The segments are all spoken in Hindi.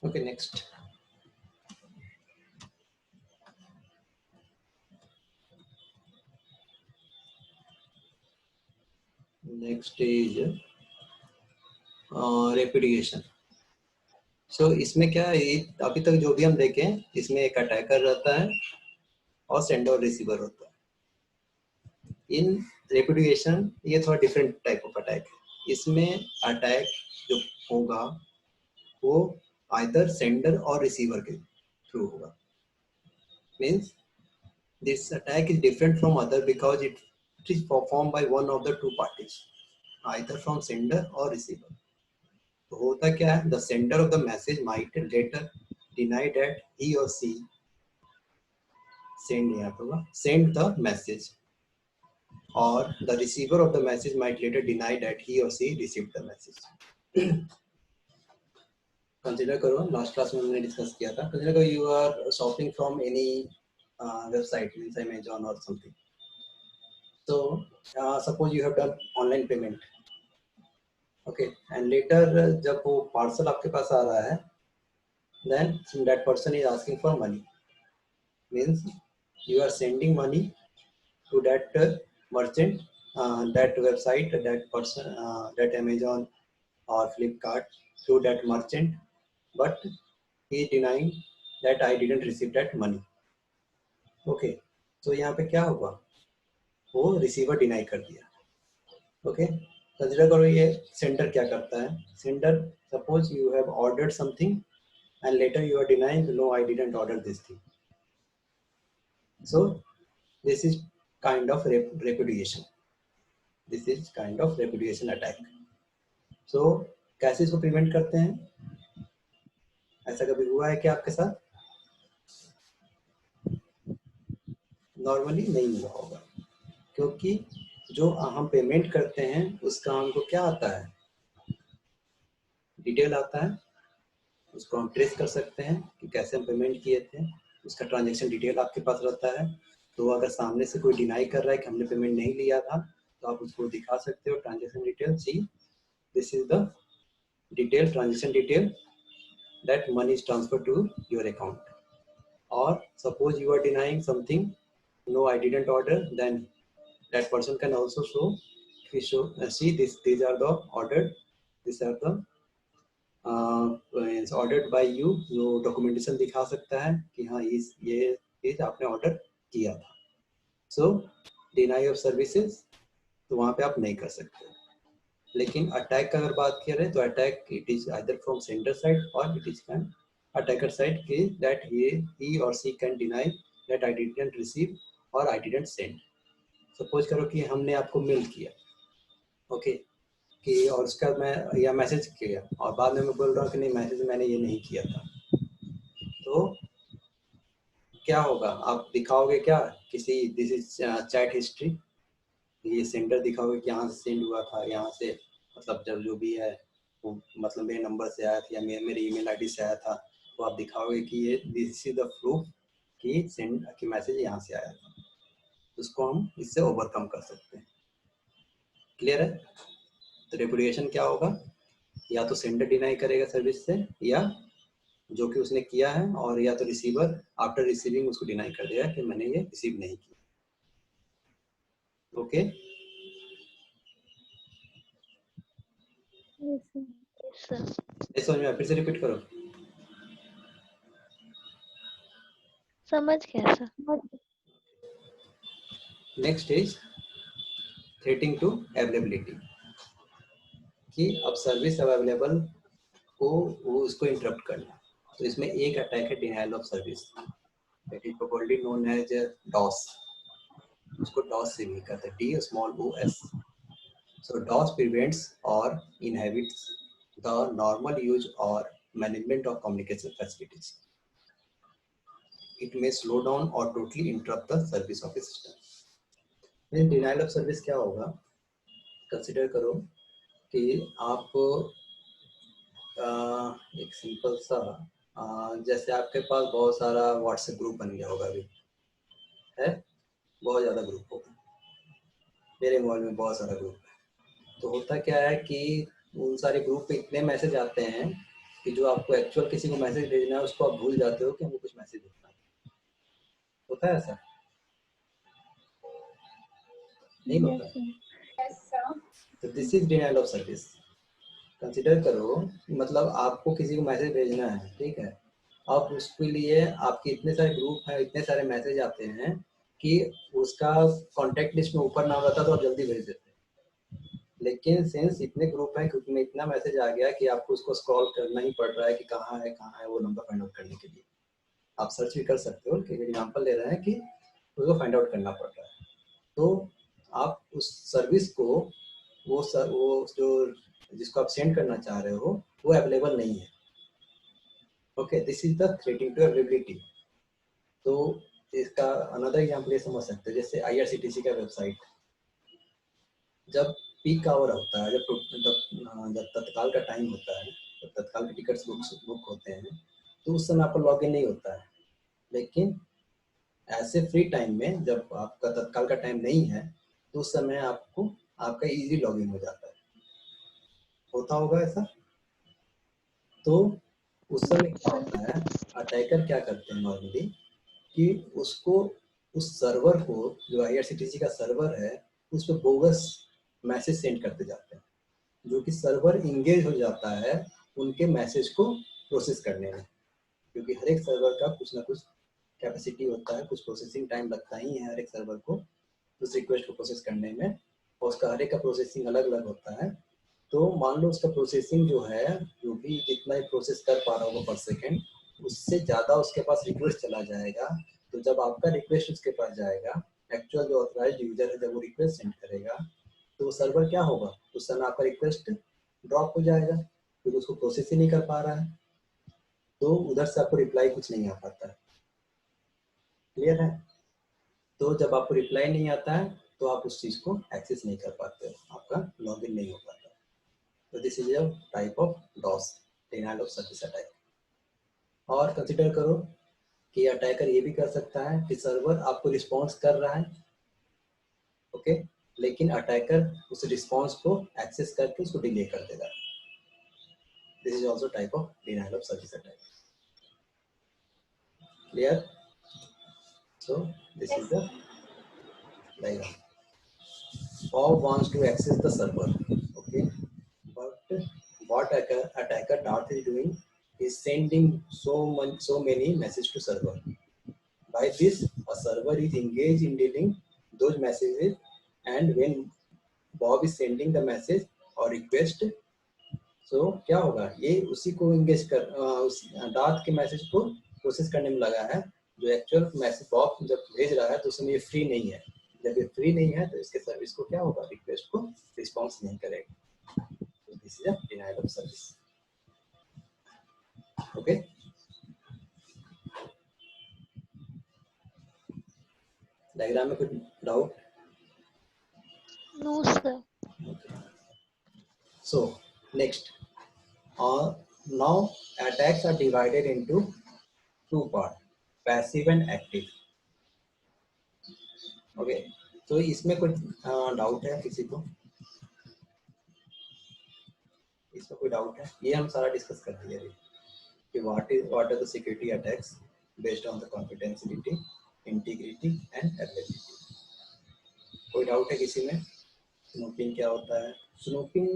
Okay, next. Next is repudiation. So इसमें क्या है, अभी तक जो भी हम देखें इसमें एक अटैकर रहता है और सेंडर और रिसीवर होता है। इन रेपुडिएशन ये थोड़ा डिफरेंट टाइप ऑफ अटैक है। इसमें अटैक जो होगा वो आइदर सेंडर और रिसीवर के थ्रू होगा। Means this attack is different from other because it is performed by one of the two parties, either from sender or receiver. तो होता क्या है, the sender of the message might later deny that he or she send the message, or the receiver of the message might later deny that he or she received the message. Consider करो, लास्ट क्लास में हमने डिस्कस किया था, consider करो you are shopping from any website, means Amazon or something. So suppose you have done online payment, okay, and later जब वो पार्सल आपके पास आ रहा है, then that person is asking for money, means you are sending money to that merchant, that website, that person, that Amazon or Flipkart, through that merchant, but he is denying that I didn't receive that money. Okay, so यहाँ पे क्या होगा, वो रिसीवर डिनाई कर दिया। ओके, कंसिडर करो ये सेंडर क्या करता है। Sender, suppose you have ordered something and later you are denying, no, I didn't order this thing. So this is kind of repudiation. This is kind of repudiation attack. So कैसे इसको प्रिवेंट करते हैं? ऐसा कभी हुआ है क्या आपके साथ? नॉर्मली नहीं हुआ होगा, क्योंकि जो हम पेमेंट करते हैं उसका हमको क्या आता है, डिटेल आता है, उसको हम ट्रेस कर सकते हैं कि कैसे हम पेमेंट किए थे, उसका ट्रांजैक्शन डिटेल आपके पास रहता है। तो अगर सामने से कोई डिनाई कर रहा है कि हमने पेमेंट नहीं लिया था, तो आप उसको दिखा सकते हो transaction detail, see this is the detail, transaction detail, that money is transferred to your account. Or suppose you are denying something, no, I didn't order, then that person can also show, see this, these are the ordered, these are the ordered by you, जो documentation दिखा सकता है कि हाँ ये चीज आपने ऑर्डर किया था। So deny of services, तो वहाँ पे आप नहीं कर सकते। लेकिन अटैक का अगर बात करें तो attack it is either from sender side और it is can attacker side कि that he or she can deny that I didn't receive or I didn't send. Suppose करो कि हमने आपको मेल किया, ओके, कि और उसका मैं या मैसेज किया और बाद में मैं बोल रहा हूँ कि नहीं, मैसेज मैंने ये नहीं किया था, तो क्या होगा, आप दिखाओगे क्या किसी, दिस इज चैट हिस्ट्री, ये सेंडर दिखाओगे कि यहाँ से सेंड हुआ था, यहाँ से मतलब जब जो भी है वो मतलब मेरे नंबर से आया था या मेरे ईमेल आईडी से आया था, तो आप दिखाओगे कि ये दिस इज द प्रूफ कि सेंड कि मैसेज यहाँ से आया था। उसको हम इससे ओवरकम कर सकते हैं। क्लियर है? तो रेपुडिएशन क्या होगा, या तो सेंडर डिनाई करेगा सर्विस से, या जो कि उसने किया है, और या तो रिसीवर आफ्टर रिसीविंग उसको डिनाई कर देगा कि मैंने ये रिसीव नहीं किया। ओके, समझ में? फिर से रिपीट करो। समझ गया sir. Next is threatening to availability, कि अब सर्विस अवेलेबल को वो उसको इंटरप्ट करना। तो इसमें एक अटैक है denial of service, that is probably known as DoS. उसको डॉस से भी कहते हैं, D small O S. So DoS prevents और इनहेबिट्स द नॉर्मल यूज और management of communication facilities. It may slow down और totally interrupt the service of a system. Denial of service क्या होगा, कंसिडर करो कि आप एक सिंपल सा जैसे आपके पास बहुत सारा व्हाट्सएप ग्रुप बन गया होगा, अभी है, बहुत ज़्यादा ग्रुप होगा, मेरे मोबाइल में बहुत सारा ग्रुप है। तो होता क्या है कि उन सारे ग्रुप पे इतने मैसेज आते हैं कि जो आपको एक्चुअल किसी को मैसेज भेजना है उसको आप भूल जाते हो कि हमको कुछ मैसेज भेजना है। होता है ऐसा? नहीं होता है। Yes, sir. तो this is denial of service. Consider करो, मतलब आपको किसी को मैसेज भेजना है, ठीक है, अब उसके लिए आपके इतने सारे ग्रुप हैं, इतने सारे मैसेज आते हैं कि उसका कांटेक्ट लिस्ट में ऊपर नाम रहता तो आप जल्दी भेज देते। लेकिन सिंस इतने ग्रुप हैं क्योंकि में इतना मैसेज आ गया कि आपको उसको स्क्रॉल करना ही पड़ रहा है कि कहाँ है वो नंबर फाइंड आउट करने के लिए। आप सर्च भी कर सकते हो कि एग्जाम्पल ले रहे हैं कि उसको फाइंड आउट करना पड़ रहा है, तो आप उस सर्विस को वो जो जिसको आप सेंड करना चाह रहे हो वो अवेलेबल नहीं है। Okay, this is the threatening to availability. तो इसका अनदर एग्जांपल ये समझ सकते हैं, जैसे आईआरसीटीसी का वेबसाइट, जब पीक आवर होता है, जब तत्काल का टाइम होता है, जब तत्काल के टिकट्स बुक होते हैं, तो उस समय आपका लॉगिन नहीं होता है। लेकिन ऐसे फ्री टाइम में जब आपका तत्काल का टाइम नहीं है तो उस समय आपको आपका इजी लॉगिन हो जाता है। होता होगा ऐसा? तो उस समय क्या होता है, अटैकर क्या करते हैं नॉर्मली कि उसको उस सर्वर को, जो आईआरसीटीसी का सर्वर है, उस पर बोगस मैसेज सेंड करते जाते हैं, जो कि सर्वर इंगेज हो जाता है उनके मैसेज को प्रोसेस करने में, क्योंकि हर एक सर्वर का कुछ ना कुछ कैपेसिटी होता है, कुछ प्रोसेसिंग टाइम लगता ही है हर एक सर्वर को उस रिक्वेस्ट को प्रोसेस करने में, और उसका हर एक का प्रोसेसिंग अलग अलग होता है। तो मान लो उसका प्रोसेसिंग जो है, जो भी जितना ही प्रोसेस कर पा रहा होगा पर सेकेंड, उससे ज़्यादा उसके पास रिक्वेस्ट चला जाएगा। तो जब आपका रिक्वेस्ट उसके पास जाएगा, एक्चुअल जो ऑथराइज्ड यूजर है, जब वो रिक्वेस्ट सेंड करेगा तो सर्वर क्या होगा, उस समय आपका रिक्वेस्ट ड्रॉप हो जाएगा क्योंकि उसको प्रोसेस ही नहीं कर पा रहा है, तो उधर से आपको रिप्लाई कुछ नहीं आ पाता है। क्लियर है? तो जब आपको रिप्लाई नहीं आता है तो आप उस चीज़ को एक्सेस नहीं कर पाते हो, आपका लॉगिन नहीं हो पाता। तो this is a type of DoS, denial of service attack. और कंसिडर करो कि अटैकर ये भी कर सकता है कि सर्वर आपको रिस्पॉन्स कर रहा है, ओके, लेकिन अटैकर उस रिस्पॉन्स को एक्सेस करके उसको डिले कर देगा। This is also type of denial of service attack. Clear? So this is the diagram. Bob wants to access the server, okay, but what attacker Darth is doing is sending so many messages to server. By this, a server is engaged in dealing those messages, and when Bob is sending the message or request, so क्या होगा, ये उसी को इंगेज कर उस डार्थ के मैसेज को प्रोसेस करने में लगा है। जो एक्चुअल मैसेज बॉब जब भेज रहा है तो उसमें ये फ्री नहीं है, जब ये फ्री नहीं है तो इसके सर्विस को क्या होगा, रिक्वेस्ट को रिस्पॉन्स नहीं करेगा। तो this is a denial of service. Okay, diagram में कुछ doubt? No, sir. So next, now attacks are divided into two parts, passive and active. Okay, तो इसमें कुछ डाउट है किसी को? इसमें कोई डाउट है? ये हम सारा डिस्कस कर दिए अभी कि what are the security attacks based on the confidentiality, integrity and availability. कोई डाउट है किसी में? स्नूपिंग क्या होता है? स्नूपिंग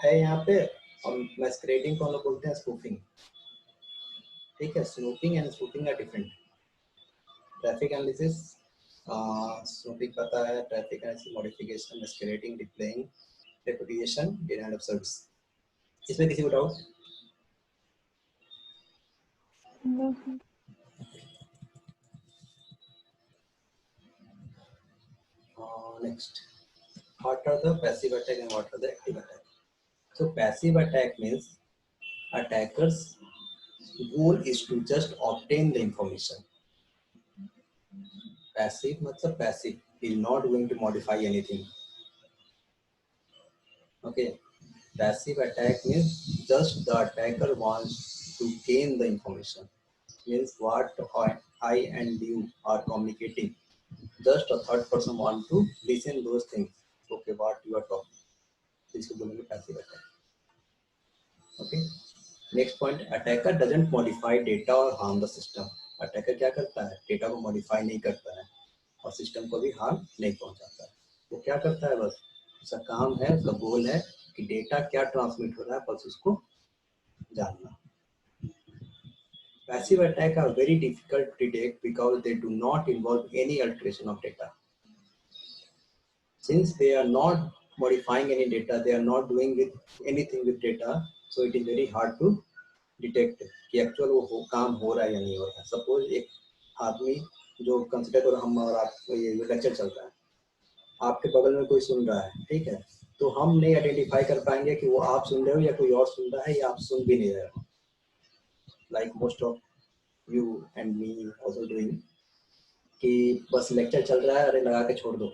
है यहाँ पे, और मैस्करेडिंग को हम लोग बोलते हैं स्पूफिंग। ठीक है, snooping and spoofing are different. Traffic analysis, snooping पता है, traffic analysis modification, masquerading, deploying, repudiation, denial of service. इसमें किसी को doubt? No, sir. Next, what are the passive attack and what are the active attack? So passive attack means attacker's goal is to just obtain the information. Passive मतलब passive, he is not going to modify anything. Okay, passive attack means just the attacker wants to gain the information. Means what I and you are communicating, just a third person want to listen those things. Okay, what you are talking, this is going to be passive attack. Okay, next point, attacker doesn't modify data और हार्म द सिस्टम। अटैकर क्या करता है, डेटा को मॉडिफाई नहीं करता है और सिस्टम को भी हार्म नहीं पहुंचाता है। वो क्या करता है, बस उसका काम है, उसका गोल है कि डेटा क्या ट्रांसमिट हो रहा है बस उसको जानना। Passive attack are very difficult to detect because they do not involve any alteration of data. Since they are not modifying any data, they are not doing with anything with data, so it is very hard to detect कि एक्चुअल वो काम हो रहा है या नहीं हो रहा है। सपोज एक आदमी जो कंसिडर करो हम और आप, ये लेक्चर चल रहा है, आपके बगल में कोई सुन रहा है, ठीक है, तो हम नहीं आइडेंटिफाई कर पाएंगे कि वो आप सुन रहे हो या कोई और सुन रहा है या आप सुन भी नहीं रहे हो। Like most of you and me also doing कि बस लेक्चर चल रहा है, अरे लगा के छोड़ दो।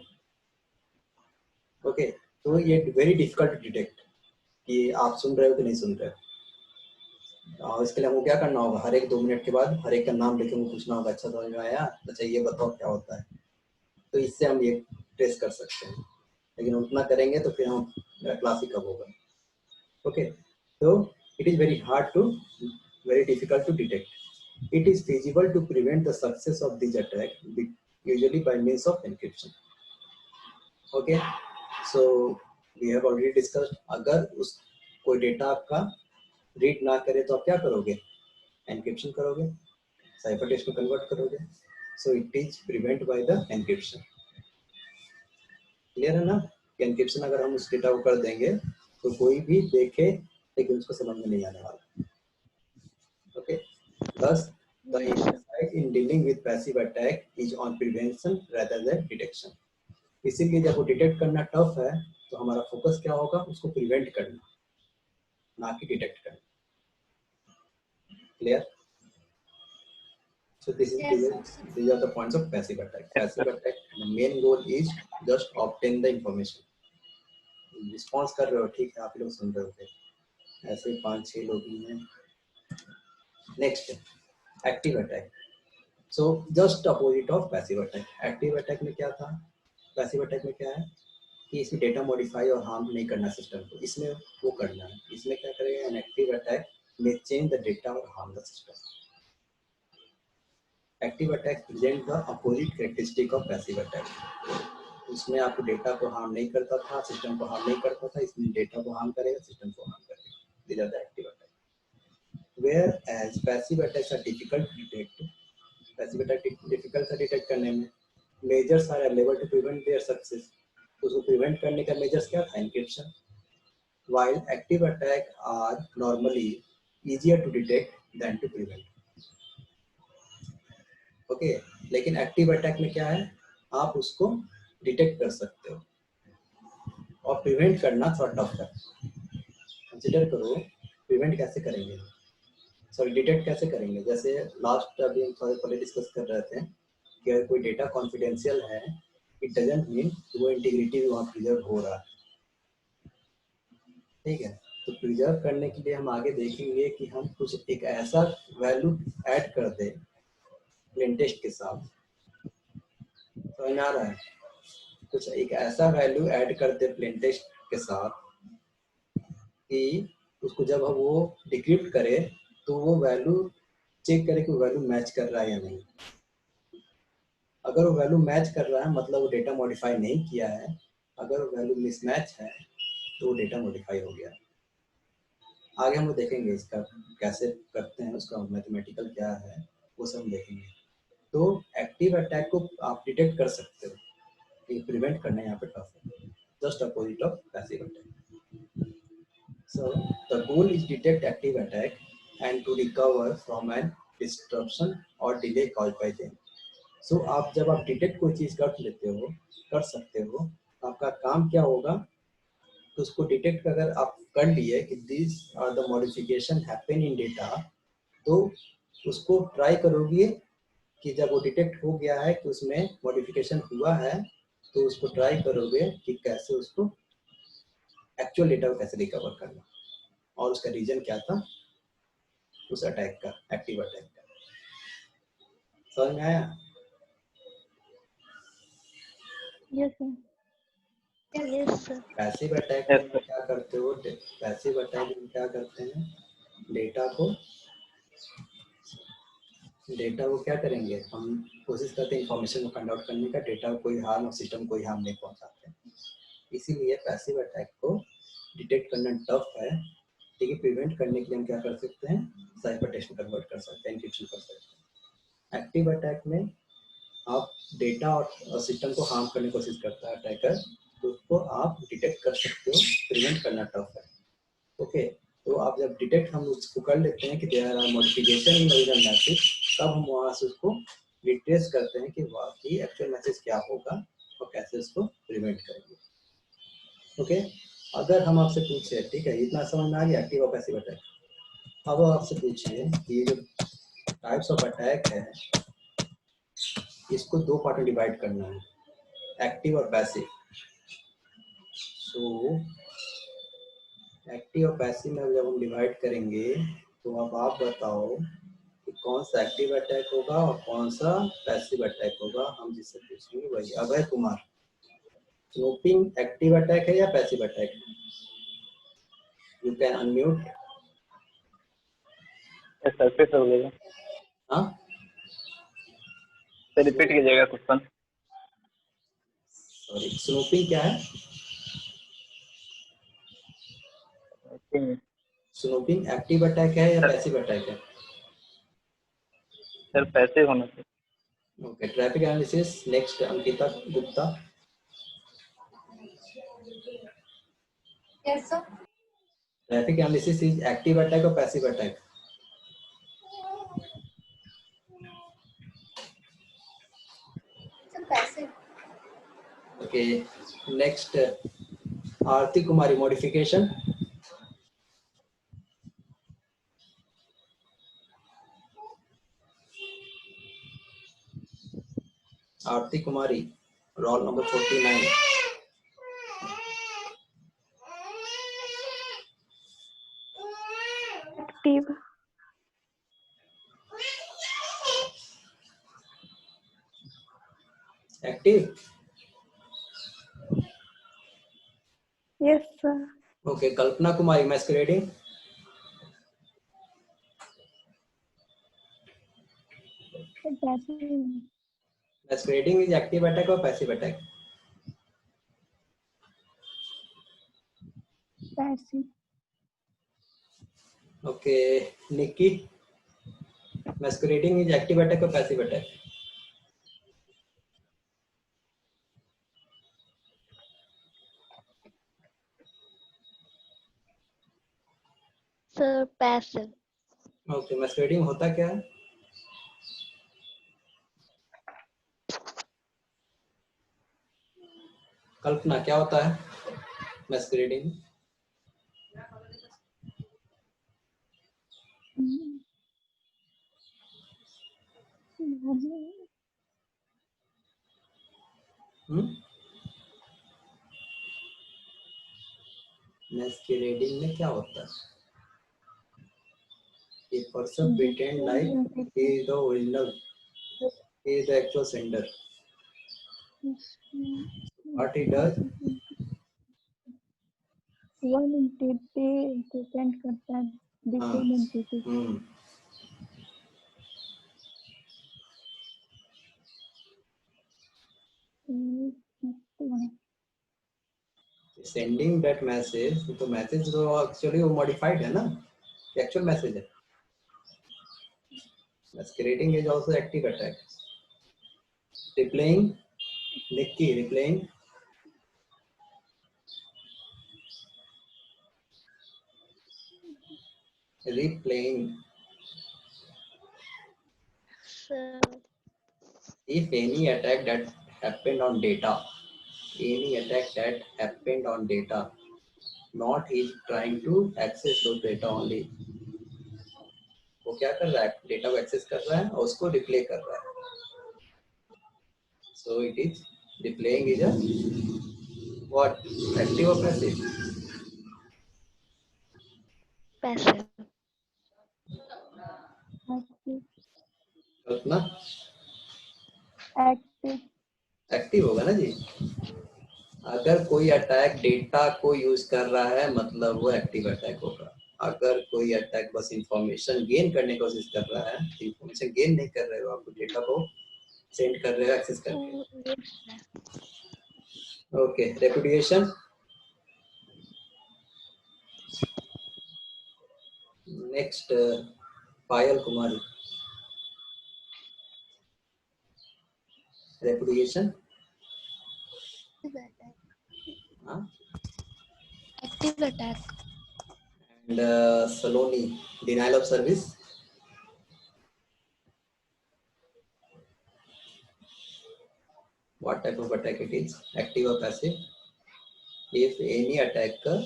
ओके, तो ये वेरी डिफिकल्ट टू डिटेक्ट कि आप सुन रहे हो कि नहीं सुन रहे हो। और इसके लिए हमको क्या करना होगा, हर एक 2 मिनट के बाद हर एक का नाम लेके हमको पूछना होगा, अच्छा समझ में आया, अच्छा ये बताओ क्या होता है। तो इससे हम ये टेस्ट कर सकते हैं, लेकिन उतना करेंगे तो फिर हम क्लास ही कब होगा। ओके, तो it is very hard to, very difficult to detect. It is feasible to prevent the success of this attack usually by means of encryption. Okay, so we have already discussed, अगर उस कोई डेटा आपका रीड ना करे तो आप क्या करोगे, एनक्रिप्शन करोगे, साइफर टेक्स्ट में कन्वर्ट करोगे। So it is prevent by the encryption. Clear है ना, एनक्रिप्शन अगर हम उस डेटा को कर देंगे तो कोई भी देखे लेकिन उसको समझ में नहीं आने वाला। Okay, thus the insight in dealing with passive attack is on prevention rather than detection. इसीलिए जब वो डिटेक्ट करना टफ है तो हमारा फोकस क्या होगा, उसको प्रिवेंट करना, ना कि डिटेक्ट करना। Clear? So this is these are the points of passive attack. Passive attack, the main goal is just obtain the information. Response कर रहे हो, ठीक है, आप लोग सुन रहे हो, ऐसे 5-6 लोग ही हैं। Next, active attack. So just opposite of passive attack. Active attack में क्या था, पैसिव अटैक में क्या है कि इसमें डेटा मॉडिफाई और हार्म नहीं करना सिस्टम को, इसमें वो करना है। इसमें क्या करेगा, एन एक्टिव अटैक में चेंज द डेटा और harm the system. Active attack present the opposite characteristic of passive attack. उसमें आपको डेटा को हार्म नहीं करता था, सिस्टम को हार्म नहीं करता था, इसमें डेटा को हार्म करेगा, सिस्टम को हार्म करेगा। These are the active attack. Whereas passive attacks are difficult to detect. Passive attack difficult है डिटेक्ट करने में। Measures are available to prevent their success. उसको प्रिवेंट करने का मेजर्स क्या था, encryption. While active attack are normally easier to detect than to prevent. Okay, लेकिन एक्टिव अटैक में क्या है, आप उसको डिटेक्ट कर सकते हो और प्रिवेंट करना थोड़ा टफ है। कंसिडर करो प्रिवेंट कैसे करेंगे, सॉरी डिटेक्ट कैसे करेंगे। जैसे लास्ट अभी हम थोड़ा पहले डिस्कस कर रहे थे कि अगर कोई डेटा कॉन्फिडेंशियल है, इट डजंट मीन वो इंटीग्रिटी वहाँ प्रिजर्व हो रहा है, ठीक है। तो प्रिजर्व करने के लिए हम आगे देखेंगे कि हम कुछ एक ऐसा वैल्यू ऐड कर दे प्लेन टेक्स्ट के साथ, समझ आ रहा है, कुछ एक ऐसा वैल्यू ऐड कर दे प्लेन टेक्स्ट के साथ कि उसको जब हम वो डिक्रिप्ट करे तो वो वैल्यू चेक करे कि वो वैल्यू मैच कर रहा है या नहीं। अगर वो वैल्यू मैच कर रहा है मतलब वो डेटा मॉडिफाई नहीं किया है, अगर वो वैल्यू मिसमैच है तो वो डेटा मॉडिफाई हो गया। आगे हम देखेंगे इसका कैसे करते हैं, उसका मैथमेटिकल क्या है वो सब देखेंगे। तो एक्टिव अटैक को आप डिटेक्ट कर सकते हो, प्रिवेंट करना यहाँ पे टफ है, just opposite of passive attack. So the goal is detect active attack and to recover from an disruption or delay caused by them. So आप जब आप डिटेक्ट कोई चीज कर लेते हो, कर सकते हो, आपका काम क्या होगा, तो उसको डिटेक्ट अगर आप कर लिए कि this are the modification happen in data, तो उसको ट्राई करोगे कि जब वो डिटेक्ट हो गया है कि उसमें मॉडिफिकेशन हुआ है, तो उसको ट्राई करोगे कि कैसे उसको एक्चुअल डेटा को कैसे रिकवर करना, और उसका रीजन क्या था उस अटैक का, एक्टिव अटैक का। समझ में आया? Yes, sir. Yes, sir. Passive attack में क्या करते हो, पैसिव अटैक में क्या करते हैं डेटा को क्या करेंगे, हम कोशिश करते हैं इंफॉर्मेशन को फाइंड आउट करने का, डेटा को कोई हार्म और सिस्टम कोई हार्म नहीं पहुंचाते हैं। इसीलिए पैसिव अटैक को डिटेक्ट करना टफ है, लेकिन प्रिवेंट करने के लिए हम क्या कर सकते हैं, साइफर टेक्स्ट में कन्वर्ट कर सकते हैं, एन्क्रिप्शन कर सकते हैं। एक्टिव अटैक में आप डेटा और सिस्टम को हार्म करने की कोशिश करता है अटैकर, तो उसको आप डिटेक्ट कर सकते हो, प्रिवेंट करना टफ है। ओके, तो आप जब डिटेक्ट हम उसको कर लेते हैं कि there are modification in original message, तब हम वहाँ से उसको रिट्रेस करते हैं कि वाकई एक्चुअल मैसेज क्या होगा और कैसे उसको प्रिवेंट करेंगे। ओके, अगर हम आपसे पूछे, ठीक है, इतना समझ में आ गया एक्टिव और पैसिव अटैक। अब आपसे पूछिए कि ये जो टाइप्स ऑफ अटैक है, इसको दो पार्ट में डिवाइड करना है, एक्टिव और पैसिव। सो एक्टिव और पैसिव में जब हम डिवाइड करेंगे, तो अब आप बताओ कि कौन सा एक्टिव अटैक होगा और कौन सा पैसिव अटैक होगा। हम जिससे पूछेंगे वही। Abhay Kumar, snooping active attack है या पैसिव अटैक है? You can unmute. सरफेस हो गया। हाँ, तो रिपीट कीजिएगा क्वेश्चन। सॉरी, स्नूपिंग क्या है? स्नूपिंग एक्टिव अटैक है या पैसिव अटैक है? सर पैसिव होना चाहिए। Okay, traffic analysis next, Ankita Gupta. Yes sir. Traffic analysis is active attack और passive attack? Sir passive. Okay, next Aarti Kumari, modification. Aarti Kumari, roll number 49। Active. Active. Yes sir. Okay, Kalpana Kumari, masquerading. Passive. Masquerading is active attack और passive attack? Passive. Okay, Nikki, masquerading is active attack और passive attack? Sir passive. Okay, masquerading होता क्या है? कल्पना, क्या होता है मैस्करेडिंग? मैस्करेडिंग में क्या होता है? A person pretend like he is the original, he is the actual sender. What he does? One entity present करता है different entity. Sending that message, तो मैसेज तो एक्चुअली वो मॉडिफाइड है ना, एक्चुअल मैसेज है। Masquerading is also active attack. Replaying, Nikki, replaying. Replaying. Sir. If any attack that happened on data, any attack that happened on data, not he is trying to access those data only. वो क्या कर रहा है, डेटा को एक्सेस कर रहा है और उसको रिप्ले कर रहा है। So it is, replaying is a what, active or passive? Passive. Kalpana, active. Active होगा ना जी। अगर कोई अटैक डेटा को यूज कर रहा है मतलब वो एक्टिव अटैक होगा। अगर कोई अटैक बस इंफॉर्मेशन गेन करने की कोशिश कर रहा है, तो इंफॉर्मेशन गेन नहीं कर रहे हो, आपको डेटा को सेंड कर रहे हो एक्सेस करके। Okay, repudiation. Next Payal Kumari, repudiation. Active attack. And Saloni, denial of service. What type of attack it is? Active or passive? If any attacker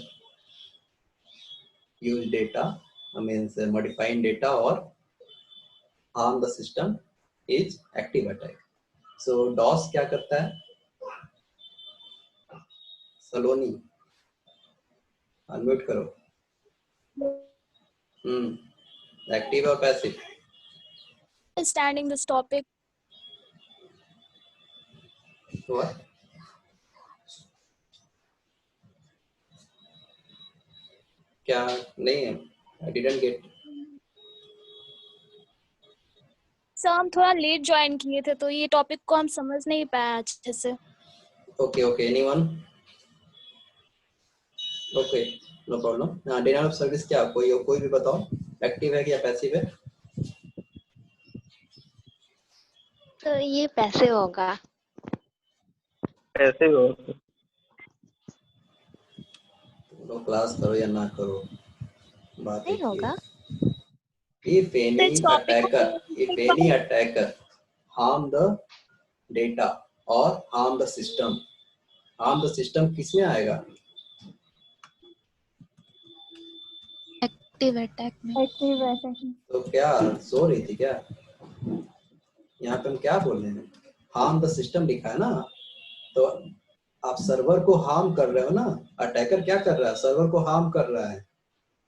use data, means modifying data or harm the system, is active attack. So DOS क्या करता है? Saloni, unmute करो. Active or passive? Understanding this topic. What? क्या नहीं है? I didn't get. सर हम थोड़ा लेट ज्वाइन किए थे तो ये टॉपिक को हम समझ नहीं पाए अच्छे से। Okay, okay. Anyone? Okay, no problem. Denial of service क्या? कोई भी बताओ, एक्टिव है या पैसिव है? तो ये पैसे होगा। ऐसे हो तो क्लास करो या ना करो, बात नहीं होगा। If any attacker harm the data or harm the system किसमें आएगा? एक्टिव अटैक में। एक्टिव अटैक में। तो क्या सो रही थी क्या? यहाँ पे हम क्या बोल रहे हैं? हार्म द सिस्टम लिखा है ना, तो आप सर्वर को हार्म कर रहे हो ना। अटैकर क्या कर रहा है? सर्वर को हार्म कर रहा है।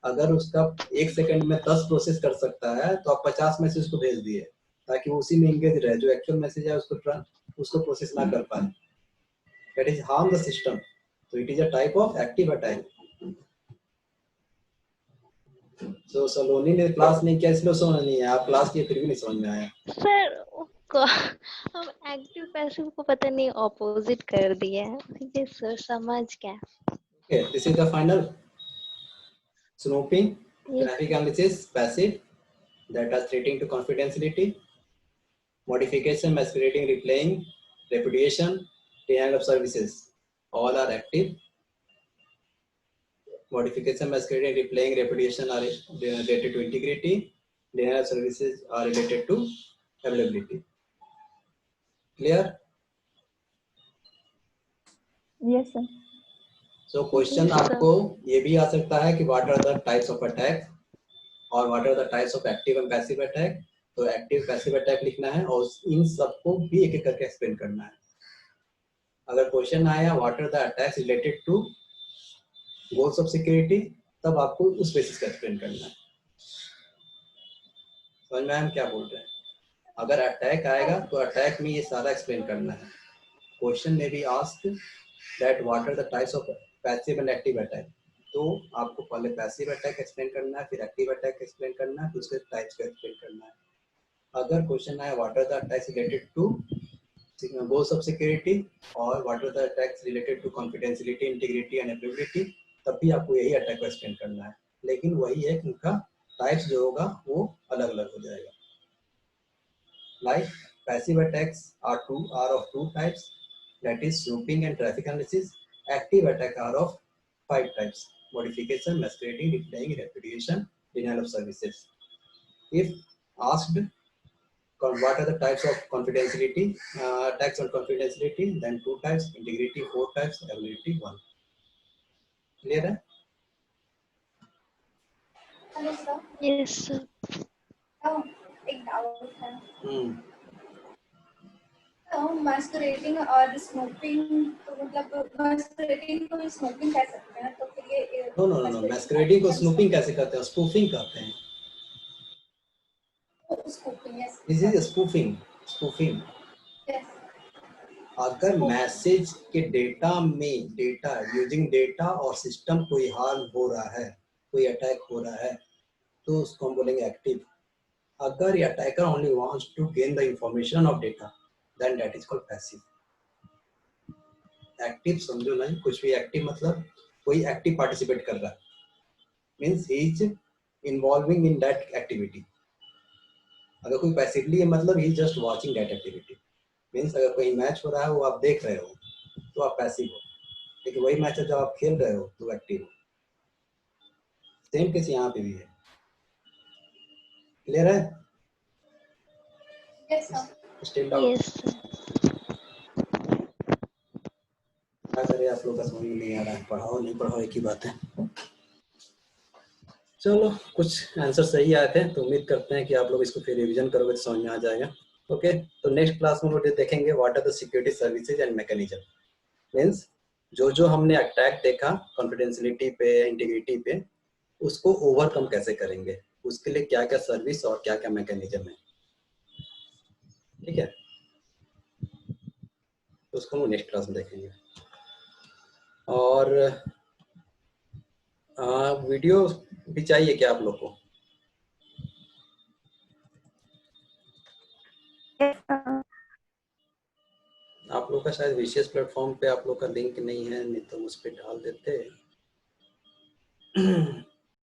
अगर उसका 1 सेकंड में 10 प्रोसेस कर सकता है, तो आप 50 मैसेज को भेज दिए ताकि उसी में इंगेज रहे, जो एक्चुअल मैसेज है उसको प्रोसेस ना कर पाए। That is harm the system, so it is a type of active attack. So सलोनी ने क्लास नहीं किया इसलिए समझ नहीं आया, आप क्लास किए फिर भी नहीं समझ में आया। सर हम एक्टिव पैसिव को पता नहीं ऑपोजिट कर दिया है। ये सर समझ क्या? Okay, this is the final. Snooping, traffic analysis, passive, that are threatening to confidentiality. Modification, masquerading, replaying, repudiation, denial of services, all are active. Modification, masquerading, replaying, repudiation are related to integrity. Denial of services are related to availability. Clear? Yes sir. So question आपको ये भी आ सकता है कि what are the types of attack और what are the types of active and passive attack. तो एक्टिव पैसिव अटैक लिखना है और इन सबको भी एक एक करके एक्सप्लेन करना है। अगर क्वेश्चन आया what are the attacks related to goals of security, तब आपको उस बेसिस पर एक्सप्लेन करना है। समझ में हम क्या बोल रहे हैं? अगर अटैक आएगा तो अटैक में ये सारा एक्सप्लेन करना है। क्वेश्चन में भी asked that what are the types of passive and active attack, तो आपको पहले पैसिव अटैक एक्सप्लेन करना है, फिर एक्टिव अटैक एक्सप्लेन करना है, फिर उसके टाइप्स को एक्सप्लेन करना है। अगर क्वेश्चन आया what are the attacks related to goals of security और what are the attacks related to confidentiality, integrity and availability, तब भी आपको यही अटैक को एक्सप्लेन करना है। लेकिन वही है कि उनका टाइप्स जो होगा वो अलग अलग हो जाएगा। Like passive attacks are of two types, that is snooping and traffic analysis. Active attack are of 5 types: modification, masquerading, replaying, repudiation, denial of services. If asked what are the types of confidentiality, attacks on confidentiality, then 2 types, integrity 4 types, availability 1. Clear है? Hello sir. Yes sir. एक डाउट है। तो मैस्कुरेटिंग और स्मोकिंग, तो मतलब मैस्कुरेटिंग को स्मोकिंग कह सकते हैं, तो फिर ये नो मैस्कुरेटिंग को स्नूपिंग कैसे करते हैं? स्पूफिंग करते हैं। This is spoofing. अगर मैसेज के डेटा में यूजिंग डेटा और सिस्टम कोई हार्म हो रहा है, कोई अटैक हो रहा है तो उसको हम बोलेंगे एक्टिव। अगर ये attacker only wants to gain the information of data then that is called passive. Active समझो नहीं, कुछ भी एक्टिव मतलब कोई एक्टिव पार्टिसिपेट कर रहा है, means he is involving in that activity. अगर कोई पैसिवली है मतलब he just watching that activity, means अगर कोई मैच हो रहा है वो आप देख रहे हो तो आप पैसिव हो, लेकिन वही मैच है जब आप खेल रहे हो तो एक्टिव हो। सेम केस यहाँ पे भी है। क्लियर है? Yes sir. Still doubt? Yes क्या करें, आप लोग का समझ में नहीं आ रहा है, पढ़ाओ नहीं पढ़ाओ एक ही बात है। चलो कुछ आंसर सही आए थे तो उम्मीद करते हैं कि आप लोग इसको फिर रिवीजन करोगे तो समझ में आ जाएगा। ओके, तो नेक्स्ट क्लास में हम लोग देखेंगे what are the security services and mechanism. Means जो हमने अटैक देखा कॉन्फिडेंशियलिटी पे, इंटीग्रिटी पे, उसको ओवरकम कैसे करेंगे, उसके लिए क्या क्या सर्विस और क्या क्या मैकेनिज्म है। ठीक है, तो उसको हम नेक्स्ट क्लास में देखेंगे। और वीडियो भी चाहिए क्या आप लोग को? आप लोग का शायद विशेष प्लेटफॉर्म पे आप लोग का लिंक नहीं है, नहीं तो उस पर डाल देते।